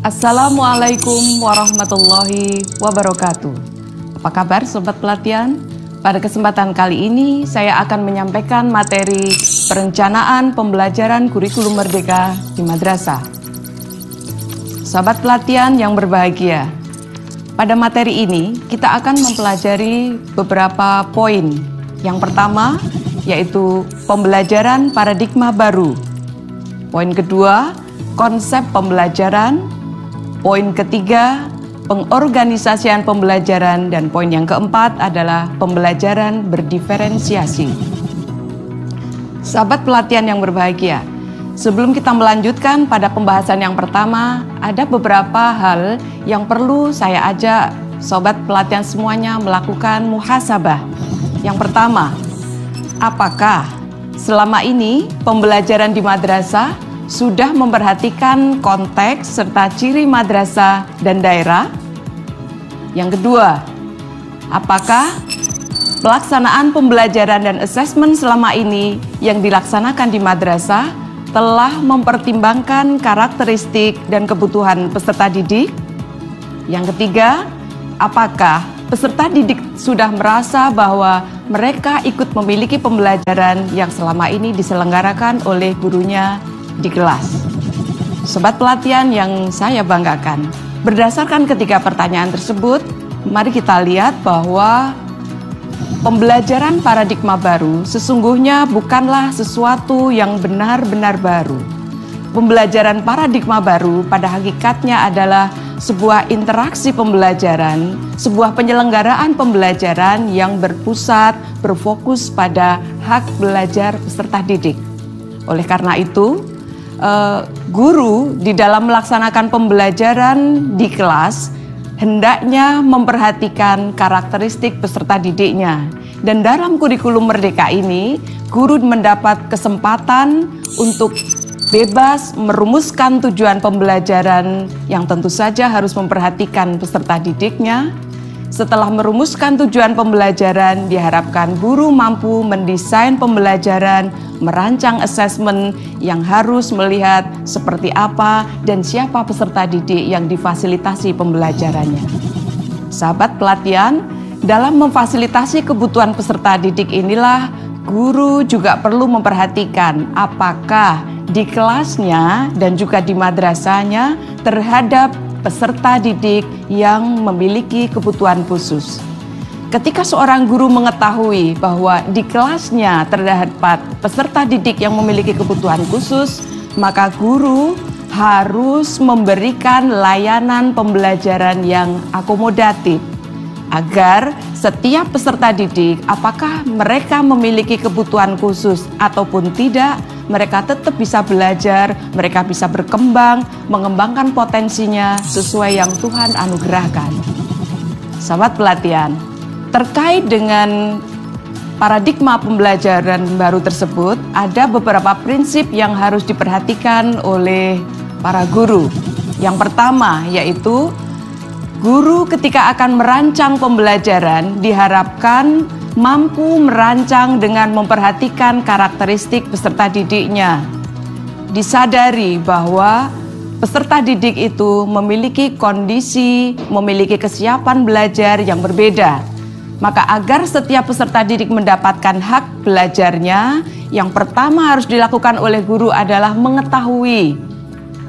Assalamualaikum warahmatullahi wabarakatuh. Apa kabar Sobat Pelatihan? Pada kesempatan kali ini saya akan menyampaikan materi perencanaan pembelajaran kurikulum merdeka di madrasah. Sobat Pelatihan yang berbahagia, pada materi ini kita akan mempelajari beberapa poin. Yang pertama yaitu pembelajaran paradigma baru. Poin kedua, konsep pembelajaran. Poin ketiga, pengorganisasian pembelajaran, dan poin yang keempat adalah pembelajaran berdiferensiasi. Sahabat pelatihan yang berbahagia, sebelum kita melanjutkan pada pembahasan yang pertama, ada beberapa hal yang perlu saya ajak sobat pelatihan semuanya melakukan muhasabah. Yang pertama, apakah selama ini pembelajaran di madrasah sudah memperhatikan konteks serta ciri madrasah dan daerah? Yang kedua, apakah pelaksanaan pembelajaran dan asesmen selama ini yang dilaksanakan di madrasah telah mempertimbangkan karakteristik dan kebutuhan peserta didik? Yang ketiga, apakah peserta didik sudah merasa bahwa mereka ikut memiliki pembelajaran yang selama ini diselenggarakan oleh gurunya di kelas? Sobat pelatihan yang saya banggakan, berdasarkan ketiga pertanyaan tersebut, mari kita lihat bahwa pembelajaran paradigma baru sesungguhnya bukanlah sesuatu yang benar-benar baru. Pembelajaran paradigma baru pada hakikatnya adalah sebuah interaksi pembelajaran, sebuah penyelenggaraan pembelajaran yang berfokus pada hak belajar peserta didik. Oleh karena itu, guru di dalam melaksanakan pembelajaran di kelas hendaknya memperhatikan karakteristik peserta didiknya. Dan dalam kurikulum merdeka ini, guru mendapat kesempatan untuk bebas merumuskan tujuan pembelajaran yang tentu saja harus memperhatikan peserta didiknya. Setelah merumuskan tujuan pembelajaran, diharapkan guru mampu mendesain pembelajaran, merancang asesmen yang harus melihat seperti apa dan siapa peserta didik yang difasilitasi pembelajarannya. Sahabat pelatihan, dalam memfasilitasi kebutuhan peserta didik inilah guru juga perlu memperhatikan apakah di kelasnya dan juga di madrasahnya terhadap peserta didik yang memiliki kebutuhan khusus. Ketika seorang guru mengetahui bahwa di kelasnya terdapat peserta didik yang memiliki kebutuhan khusus, maka guru harus memberikan layanan pembelajaran yang akomodatif agar setiap peserta didik, apakah mereka memiliki kebutuhan khusus ataupun tidak, mereka tetap bisa belajar, mereka bisa berkembang, mengembangkan potensinya sesuai yang Tuhan anugerahkan. Sahabat pelatihan, terkait dengan paradigma pembelajaran baru tersebut, ada beberapa prinsip yang harus diperhatikan oleh para guru. Yang pertama yaitu guru ketika akan merancang pembelajaran diharapkan mampu merancang dengan memperhatikan karakteristik peserta didiknya. Disadari bahwa peserta didik itu memiliki kondisi, memiliki kesiapan belajar yang berbeda. Maka agar setiap peserta didik mendapatkan hak belajarnya, yang pertama harus dilakukan oleh guru adalah mengetahui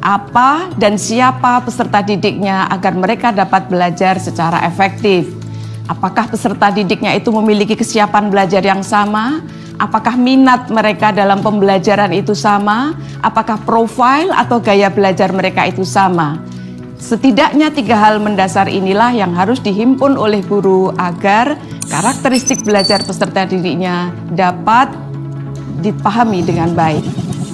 apa dan siapa peserta didiknya agar mereka dapat belajar secara efektif. Apakah peserta didiknya itu memiliki kesiapan belajar yang sama? Apakah minat mereka dalam pembelajaran itu sama? Apakah profil atau gaya belajar mereka itu sama? Setidaknya 3 hal mendasar inilah yang harus dihimpun oleh guru agar karakteristik belajar peserta didiknya dapat dipahami dengan baik.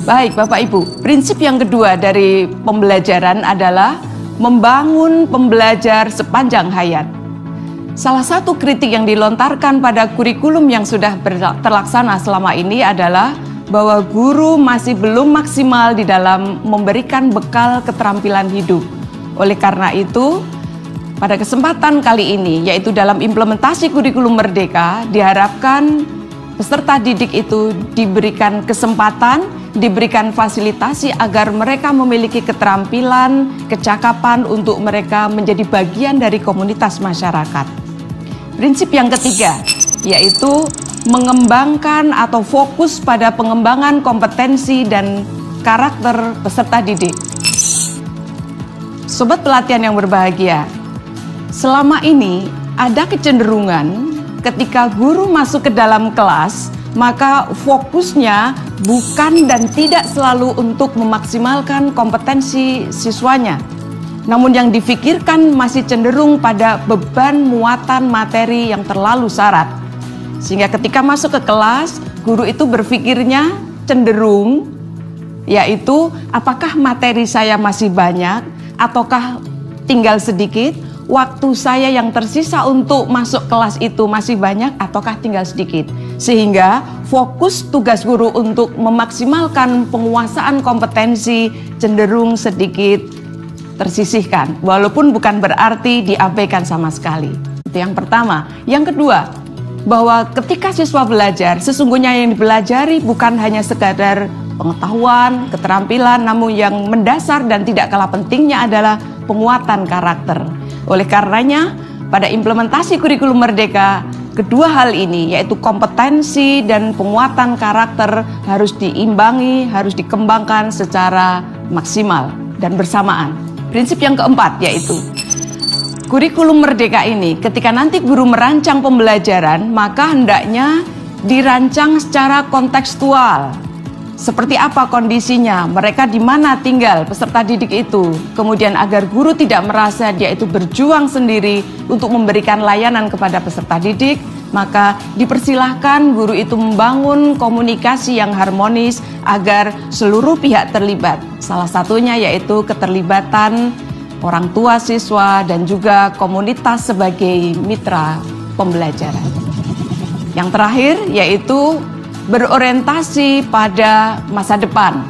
Baik Bapak Ibu, prinsip yang kedua dari pembelajaran adalah membangun pembelajar sepanjang hayat. Salah satu kritik yang dilontarkan pada kurikulum yang sudah terlaksana selama ini adalah bahwa guru masih belum maksimal di dalam memberikan bekal keterampilan hidup. Oleh karena itu, pada kesempatan kali ini, yaitu dalam implementasi kurikulum merdeka, diharapkan peserta didik itu diberikan kesempatan diberikan fasilitasi agar mereka memiliki keterampilan, kecakapan untuk mereka menjadi bagian dari komunitas masyarakat. Prinsip yang ketiga, yaitu mengembangkan atau fokus pada pengembangan kompetensi dan karakter peserta didik. Sobat pelatihan yang berbahagia, selama ini ada kecenderungan ketika guru masuk ke dalam kelas, maka fokusnya bukan dan tidak selalu untuk memaksimalkan kompetensi siswanya. Namun yang difikirkan masih cenderung pada beban muatan materi yang terlalu syarat. Sehingga ketika masuk ke kelas, guru itu berpikirnya cenderung, yaitu apakah materi saya masih banyak ataukah tinggal sedikit, waktu saya yang tersisa untuk masuk kelas itu masih banyak ataukah tinggal sedikit. Sehingga fokus tugas guru untuk memaksimalkan penguasaan kompetensi cenderung sedikit tersisihkan, walaupun bukan berarti diabaikan sama sekali. Itu yang pertama. Yang kedua, bahwa ketika siswa belajar, sesungguhnya yang dipelajari bukan hanya sekadar pengetahuan, keterampilan, namun yang mendasar dan tidak kalah pentingnya adalah penguatan karakter. Oleh karenanya, pada implementasi kurikulum Merdeka, kedua hal ini, yaitu kompetensi dan penguatan karakter, harus diimbangi, harus dikembangkan secara maksimal dan bersamaan. Prinsip yang keempat, yaitu kurikulum Merdeka ini, ketika nanti guru merancang pembelajaran, maka hendaknya dirancang secara kontekstual. Seperti apa kondisinya, mereka di mana tinggal peserta didik itu, kemudian agar guru tidak merasa dia itu berjuang sendiri untuk memberikan layanan kepada peserta didik, maka dipersilahkan guru itu membangun komunikasi yang harmonis agar seluruh pihak terlibat. Salah satunya yaitu keterlibatan orang tua siswa dan juga komunitas sebagai mitra pembelajaran. Yang terakhir yaitu berorientasi pada masa depan.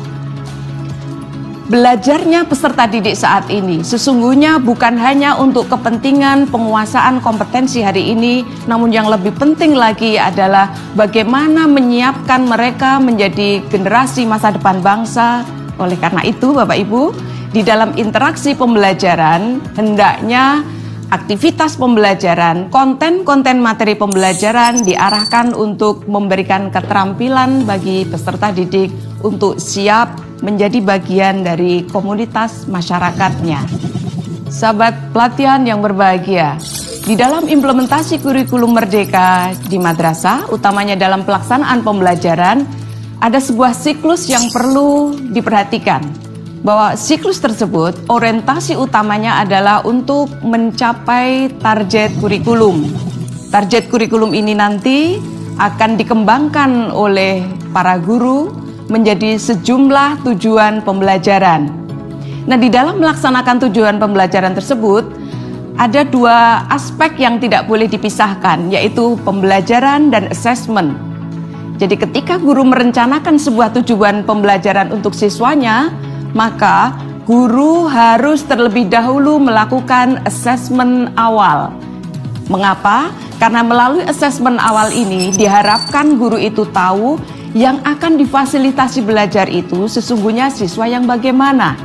Belajarnya peserta didik saat ini sesungguhnya bukan hanya untuk kepentingan penguasaan kompetensi hari ini, namun yang lebih penting lagi adalah bagaimana menyiapkan mereka menjadi generasi masa depan bangsa. Oleh karena itu, Bapak Ibu, di dalam interaksi pembelajaran hendaknya aktivitas pembelajaran, konten-konten materi pembelajaran diarahkan untuk memberikan keterampilan bagi peserta didik untuk siap menjadi bagian dari komunitas masyarakatnya. Sahabat pelatihan yang berbahagia, di dalam implementasi kurikulum Merdeka di madrasah, utamanya dalam pelaksanaan pembelajaran, ada sebuah siklus yang perlu diperhatikan. Bahwa siklus tersebut orientasi utamanya adalah untuk mencapai target kurikulum. Target kurikulum ini nanti akan dikembangkan oleh para guru menjadi sejumlah tujuan pembelajaran. Nah, di dalam melaksanakan tujuan pembelajaran tersebut ada dua aspek yang tidak boleh dipisahkan, yaitu pembelajaran dan assessment. Jadi ketika guru merencanakan sebuah tujuan pembelajaran untuk siswanya, maka guru harus terlebih dahulu melakukan assessment awal. Mengapa? Karena melalui assessment awal ini diharapkan guru itu tahu yang akan difasilitasi belajar itu sesungguhnya siswa yang bagaimana.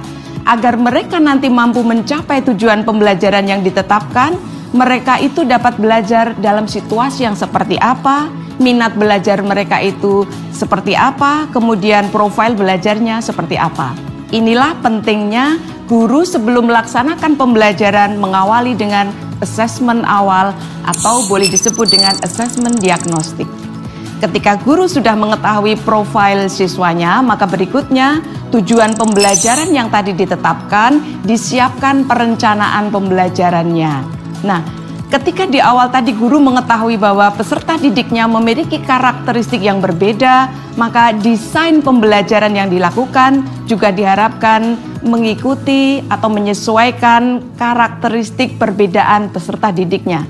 Agar mereka nanti mampu mencapai tujuan pembelajaran yang ditetapkan, mereka itu dapat belajar dalam situasi yang seperti apa, minat belajar mereka itu seperti apa, kemudian profil belajarnya seperti apa. Inilah pentingnya guru sebelum melaksanakan pembelajaran mengawali dengan assessment awal atau boleh disebut dengan assessment diagnostik. Ketika guru sudah mengetahui profil siswanya, maka berikutnya tujuan pembelajaran yang tadi ditetapkan, disiapkan perencanaan pembelajarannya. Nah, ketika di awal tadi guru mengetahui bahwa peserta didiknya memiliki karakteristik yang berbeda, maka desain pembelajaran yang dilakukan juga diharapkan mengikuti atau menyesuaikan karakteristik perbedaan peserta didiknya.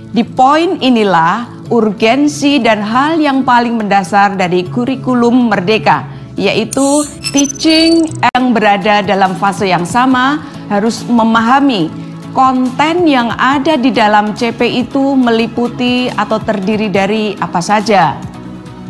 Di poin inilah urgensi dan hal yang paling mendasar dari kurikulum Merdeka, yaitu teaching yang berada dalam fase yang sama harus memahami konten yang ada di dalam CP itu meliputi atau terdiri dari apa saja.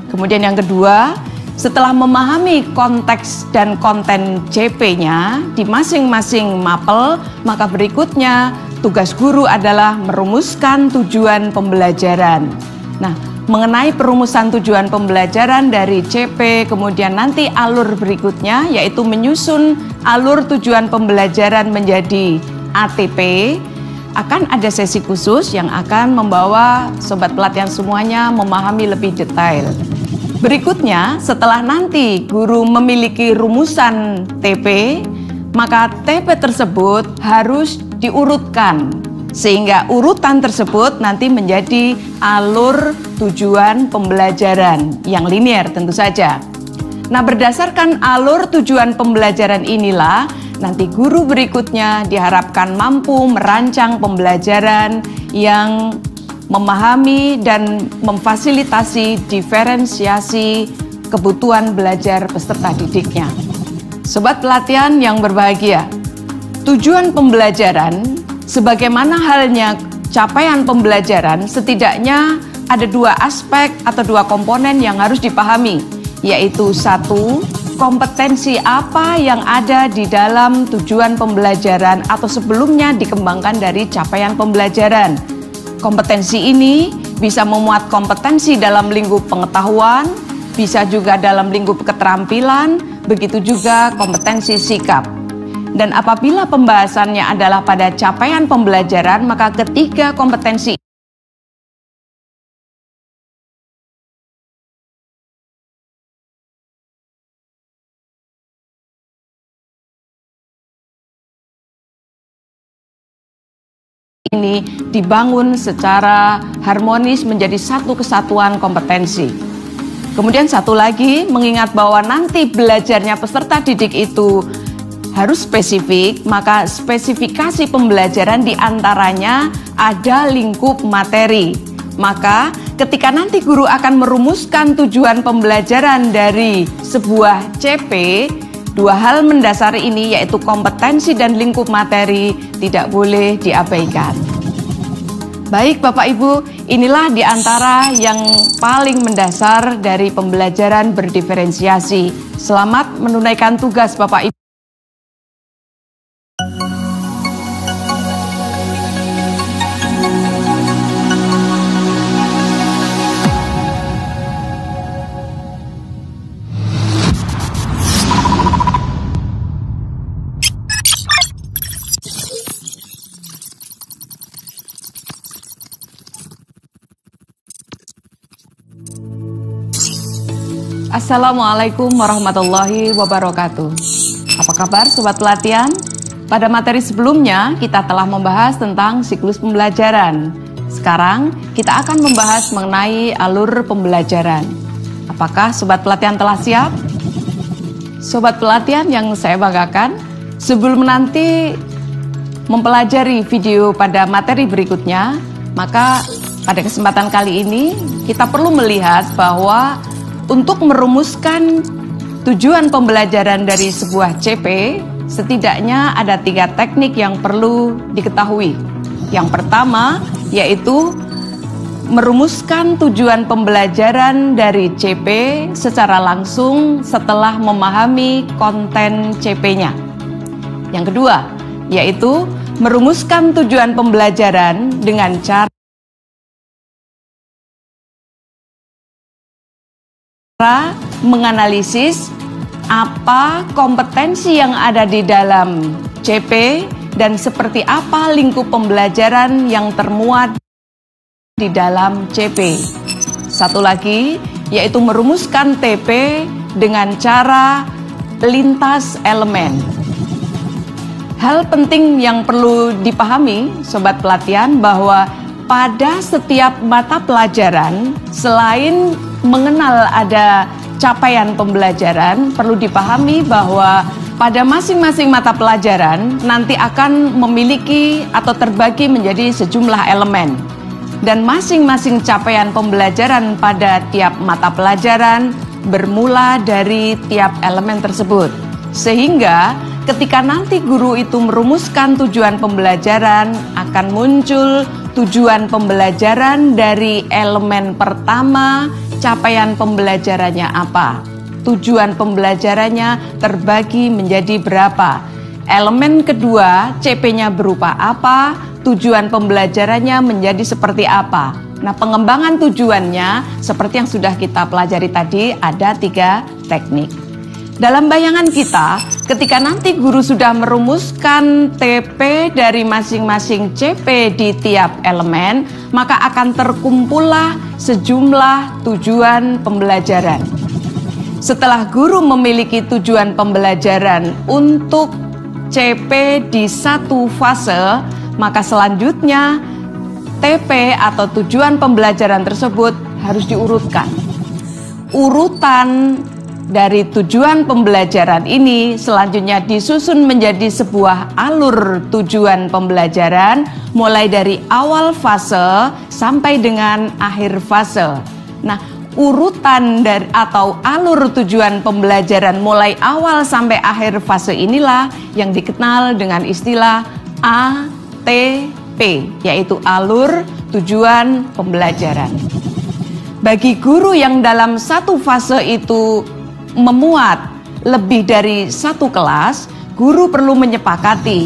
Kemudian yang kedua, Setelah memahami konteks dan konten CP-nya di masing-masing mapel, maka berikutnya tugas guru adalah merumuskan tujuan pembelajaran. Nah, mengenai perumusan tujuan pembelajaran dari CP, kemudian nanti alur berikutnya yaitu menyusun alur tujuan pembelajaran menjadi ATP, akan ada sesi khusus yang akan membawa sobat pelatihan semuanya memahami lebih detail. Berikutnya, setelah nanti guru memiliki rumusan TP, maka TP tersebut harus diurutkan sehingga urutan tersebut nanti menjadi alur tujuan pembelajaran yang linear tentu saja. Nah, berdasarkan alur tujuan pembelajaran inilah nanti guru berikutnya diharapkan mampu merancang pembelajaran yang memahami dan memfasilitasi diferensiasi kebutuhan belajar peserta didiknya. Sobat pelatihan yang berbahagia, tujuan pembelajaran sebagaimana halnya capaian pembelajaran setidaknya ada dua aspek atau dua komponen yang harus dipahami, yaitu satu, kompetensi apa yang ada di dalam tujuan pembelajaran atau sebelumnya dikembangkan dari capaian pembelajaran. Kompetensi ini bisa memuat kompetensi dalam lingkup pengetahuan, bisa juga dalam lingkup keterampilan, begitu juga kompetensi sikap. Dan apabila pembahasannya adalah pada capaian pembelajaran, maka ketiga kompetensi ini dibangun secara harmonis menjadi satu kesatuan kompetensi. Kemudian satu lagi, mengingat bahwa nanti belajarnya peserta didik itu harus spesifik, maka spesifikasi pembelajaran diantaranya ada lingkup materi. Maka ketika nanti guru akan merumuskan tujuan pembelajaran dari sebuah CP, dua hal mendasar ini yaitu kompetensi dan lingkup materi tidak boleh diabaikan. Baik Bapak Ibu, inilah diantara yang paling mendasar dari pembelajaran berdiferensiasi. Selamat menunaikan tugas Bapak Ibu. Assalamualaikum warahmatullahi wabarakatuh. Apa kabar sobat pelatihan? Pada materi sebelumnya kita telah membahas tentang siklus pembelajaran. Sekarang kita akan membahas mengenai alur pembelajaran. Apakah sobat pelatihan telah siap? Sobat pelatihan yang saya banggakan, sebelum nanti mempelajari video pada materi berikutnya, maka pada kesempatan kali ini kita perlu melihat bahwa untuk merumuskan tujuan pembelajaran dari sebuah CP, setidaknya ada 3 teknik yang perlu diketahui. Yang pertama, yaitu merumuskan tujuan pembelajaran dari CP secara langsung setelah memahami konten CP-nya. Yang kedua, yaitu merumuskan tujuan pembelajaran dengan cara menganalisis apa kompetensi yang ada di dalam CP dan seperti apa lingkup pembelajaran yang termuat di dalam CP. Satu lagi, yaitu merumuskan TP dengan cara lintas elemen. Hal penting yang perlu dipahami sobat pelatihan bahwa pada setiap mata pelajaran, selain mengenal ada capaian pembelajaran, perlu dipahami bahwa pada masing-masing mata pelajaran nanti akan memiliki atau terbagi menjadi sejumlah elemen. Dan masing-masing capaian pembelajaran pada tiap mata pelajaran bermula dari tiap elemen tersebut. Sehingga ketika nanti guru itu merumuskan tujuan pembelajaran, akan muncul tujuan pembelajaran dari elemen pertama, capaian pembelajarannya apa. tujuan pembelajarannya terbagi menjadi berapa. Elemen kedua, CP-nya berupa apa, tujuan pembelajarannya menjadi seperti apa. Nah, pengembangan tujuannya seperti yang sudah kita pelajari tadi, ada 3 teknik. Dalam bayangan kita, ketika nanti guru sudah merumuskan TP dari masing-masing CP di tiap elemen, maka akan terkumpullah sejumlah tujuan pembelajaran. Setelah guru memiliki tujuan pembelajaran untuk CP di satu fase, maka selanjutnya TP atau tujuan pembelajaran tersebut harus diurutkan. Urutan dari tujuan pembelajaran ini selanjutnya disusun menjadi sebuah alur tujuan pembelajaran mulai dari awal fase sampai dengan akhir fase. Nah, urutan dari atau alur tujuan pembelajaran mulai awal sampai akhir fase inilah yang dikenal dengan istilah ATP, yaitu alur tujuan pembelajaran. Bagi guru yang dalam satu fase itu memuat lebih dari satu kelas, guru perlu menyepakati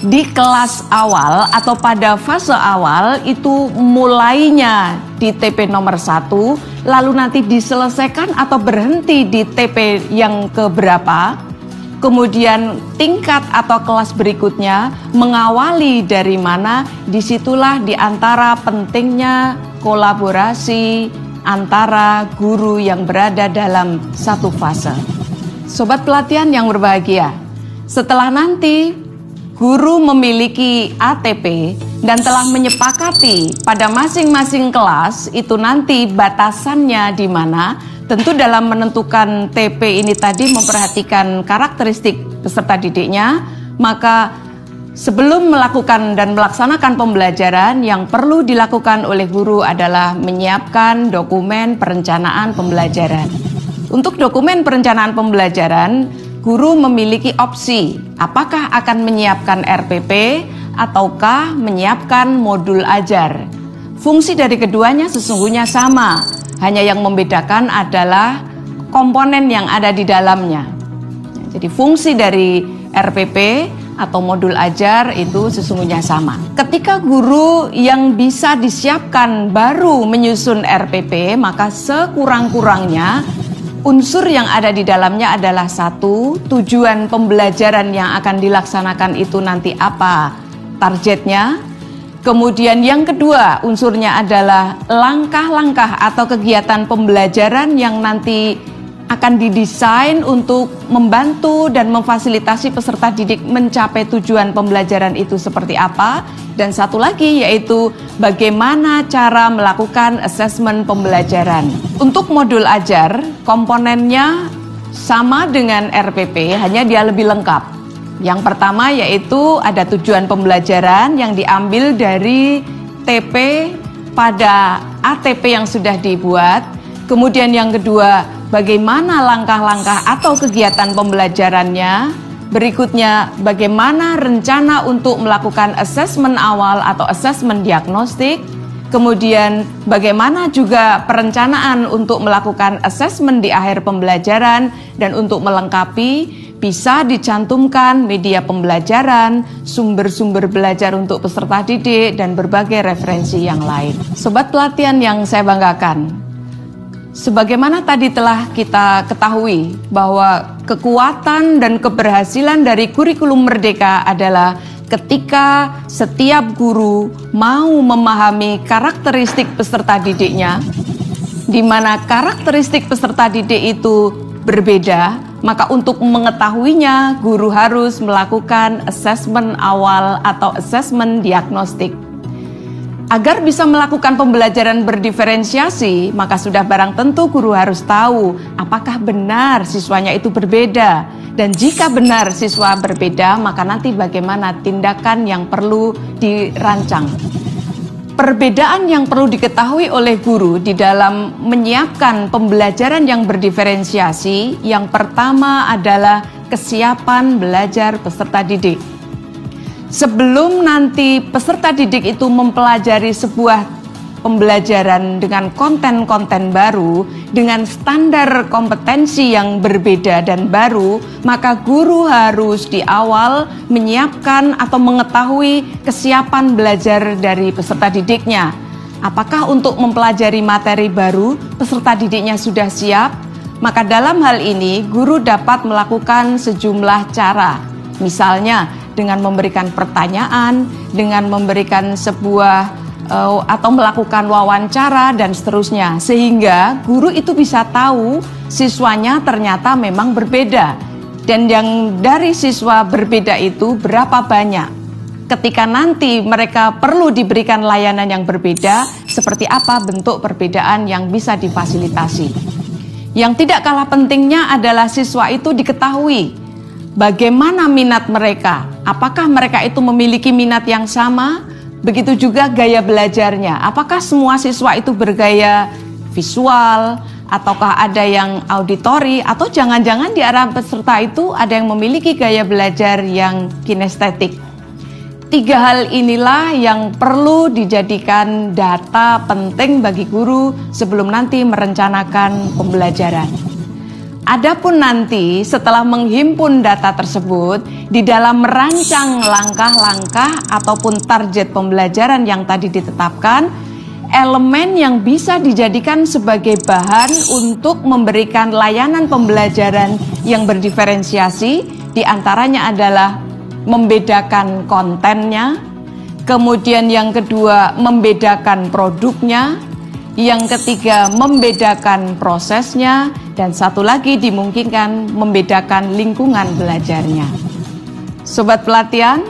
di kelas awal atau pada fase awal itu mulainya di TP nomor 1, lalu nanti diselesaikan atau berhenti di TP yang keberapa, kemudian tingkat atau kelas berikutnya mengawali dari mana, disitulah di antara pentingnya kolaborasi antara guru yang berada dalam satu fase. Sobat pelatihan yang berbahagia, setelah nanti guru memiliki ATP dan telah menyepakati pada masing-masing kelas itu nanti batasannya di mana. Tentu dalam menentukan TP ini tadi memperhatikan karakteristik peserta didiknya, maka sebelum melakukan dan melaksanakan pembelajaran yang perlu dilakukan oleh guru adalah menyiapkan dokumen perencanaan pembelajaran. Untuk dokumen perencanaan pembelajaran, guru memiliki opsi apakah akan menyiapkan RPP ataukah menyiapkan modul ajar. Fungsi dari keduanya sesungguhnya sama, hanya yang membedakan adalah komponen yang ada di dalamnya. Jadi fungsi dari RPP atau modul ajar itu sesungguhnya sama. Ketika guru yang bisa disiapkan baru menyusun RPP, maka sekurang-kurangnya unsur yang ada di dalamnya adalah satu, tujuan pembelajaran yang akan dilaksanakan itu nanti apa targetnya. Kemudian yang kedua unsurnya adalah langkah-langkah atau kegiatan pembelajaran yang nanti akan didesain untuk membantu dan memfasilitasi peserta didik mencapai tujuan pembelajaran itu seperti apa. Dan satu lagi yaitu bagaimana cara melakukan asesmen pembelajaran. Untuk modul ajar, komponennya sama dengan RPP, hanya dia lebih lengkap. Yang pertama yaitu ada tujuan pembelajaran yang diambil dari TP pada ATP yang sudah dibuat. Kemudian yang kedua, bagaimana langkah-langkah atau kegiatan pembelajarannya. Berikutnya, bagaimana rencana untuk melakukan asesmen awal atau asesmen diagnostik. Kemudian, bagaimana juga perencanaan untuk melakukan asesmen di akhir pembelajaran. Dan untuk melengkapi, bisa dicantumkan media pembelajaran, sumber-sumber belajar untuk peserta didik, dan berbagai referensi yang lain. Sobat pelatihan yang saya banggakan, sebagaimana tadi telah kita ketahui bahwa kekuatan dan keberhasilan dari kurikulum Merdeka adalah ketika setiap guru mau memahami karakteristik peserta didiknya, di mana karakteristik peserta didik itu berbeda, maka untuk mengetahuinya guru harus melakukan asesmen awal atau asesmen diagnostik. Agar bisa melakukan pembelajaran berdiferensiasi, maka sudah barang tentu guru harus tahu apakah benar siswanya itu berbeda. Dan jika benar siswa berbeda, maka nanti bagaimana tindakan yang perlu dirancang. Perbedaan yang perlu diketahui oleh guru di dalam menyiapkan pembelajaran yang berdiferensiasi, yang pertama adalah kesiapan belajar peserta didik. Sebelum nanti peserta didik itu mempelajari sebuah pembelajaran dengan konten-konten baru, dengan standar kompetensi yang berbeda dan baru, maka guru harus di awal menyiapkan atau mengetahui kesiapan belajar dari peserta didiknya. Apakah untuk mempelajari materi baru, peserta didiknya sudah siap? Maka dalam hal ini, guru dapat melakukan sejumlah cara. Misalnya, dengan memberikan pertanyaan, dengan memberikan sebuah atau melakukan wawancara dan seterusnya, sehingga guru itu bisa tahu siswanya ternyata memang berbeda, dan yang dari siswa berbeda itu berapa banyak. Ketika nanti mereka perlu diberikan layanan yang berbeda, seperti apa bentuk perbedaan yang bisa difasilitasi. Yang tidak kalah pentingnya adalah siswa itu diketahui bagaimana minat mereka, apakah mereka itu memiliki minat yang sama. Begitu juga gaya belajarnya, apakah semua siswa itu bergaya visual, ataukah ada yang auditori, atau jangan-jangan di antara peserta itu ada yang memiliki gaya belajar yang kinestetik. 3 hal inilah yang perlu dijadikan data penting bagi guru sebelum nanti merencanakan pembelajaran. Adapun nanti setelah menghimpun data tersebut, di dalam merancang langkah-langkah ataupun target pembelajaran yang tadi ditetapkan, elemen yang bisa dijadikan sebagai bahan untuk memberikan layanan pembelajaran yang berdiferensiasi, diantaranya adalah membedakan kontennya, kemudian yang kedua membedakan produknya, yang ketiga membedakan prosesnya, dan satu lagi dimungkinkan membedakan lingkungan belajarnya. Sobat pelatihan,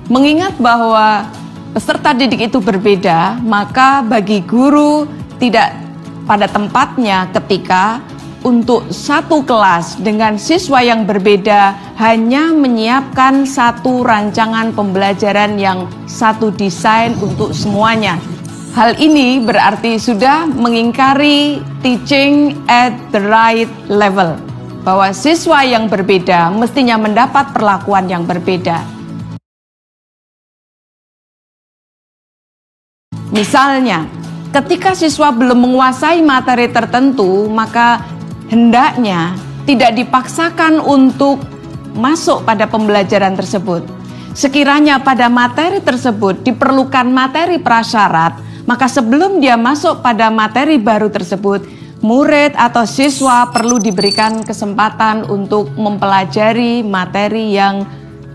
mengingat bahwa peserta didik itu berbeda, maka bagi guru tidak pada tempatnya ketika untuk satu kelas dengan siswa yang berbeda hanya menyiapkan satu rancangan pembelajaran yang satu desain untuk semuanya. Hal ini berarti sudah mengingkari teaching at the right level, bahwa siswa yang berbeda mestinya mendapat perlakuan yang berbeda. Misalnya, ketika siswa belum menguasai materi tertentu, maka hendaknya tidak dipaksakan untuk masuk pada pembelajaran tersebut. Sekiranya pada materi tersebut diperlukan materi prasyarat, maka sebelum dia masuk pada materi baru tersebut, murid atau siswa perlu diberikan kesempatan untuk mempelajari materi yang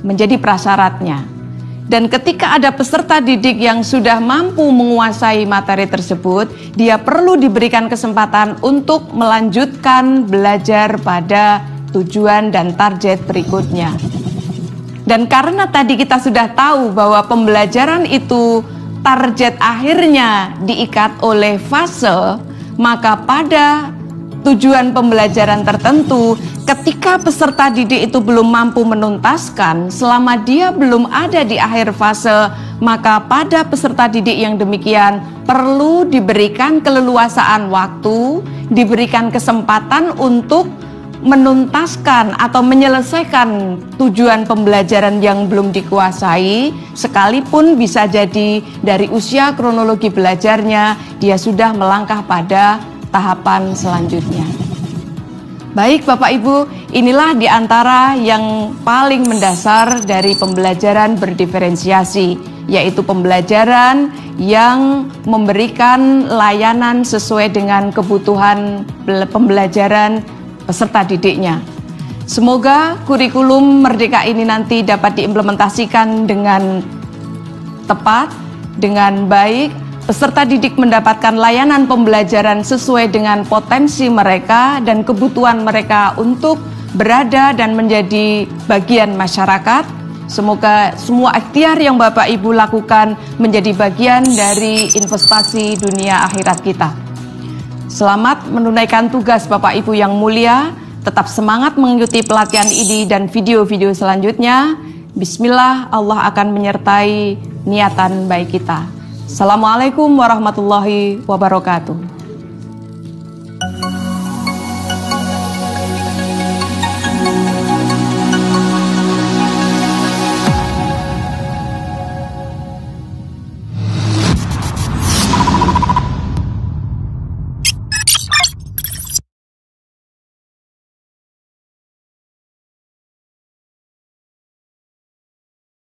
menjadi prasyaratnya. Dan ketika ada peserta didik yang sudah mampu menguasai materi tersebut, dia perlu diberikan kesempatan untuk melanjutkan belajar pada tujuan dan target berikutnya. Dan karena tadi kita sudah tahu bahwa pembelajaran itu target akhirnya diikat oleh fase, maka pada tujuan pembelajaran tertentu, ketika peserta didik itu belum mampu menuntaskan, selama dia belum ada di akhir fase, maka pada peserta didik yang demikian perlu diberikan keleluasaan waktu, diberikan kesempatan untuk menuntaskan atau menyelesaikan tujuan pembelajaran yang belum dikuasai, sekalipun bisa jadi dari usia kronologi belajarnya dia sudah melangkah pada tahapan selanjutnya. Baik Bapak Ibu, inilah diantara yang paling mendasar dari pembelajaran berdiferensiasi, yaitu pembelajaran yang memberikan layanan sesuai dengan kebutuhan pembelajaran peserta didiknya. Semoga kurikulum Merdeka ini nanti dapat diimplementasikan dengan tepat, dengan baik, peserta didik mendapatkan layanan pembelajaran sesuai dengan potensi mereka dan kebutuhan mereka untuk berada dan menjadi bagian masyarakat. Semoga semua ikhtiar yang Bapak Ibu lakukan menjadi bagian dari investasi dunia akhirat kita. Selamat menunaikan tugas Bapak Ibu yang mulia, tetap semangat mengikuti pelatihan ini dan video-video selanjutnya. Bismillah, Allah akan menyertai niatan baik kita. Assalamualaikum warahmatullahi wabarakatuh.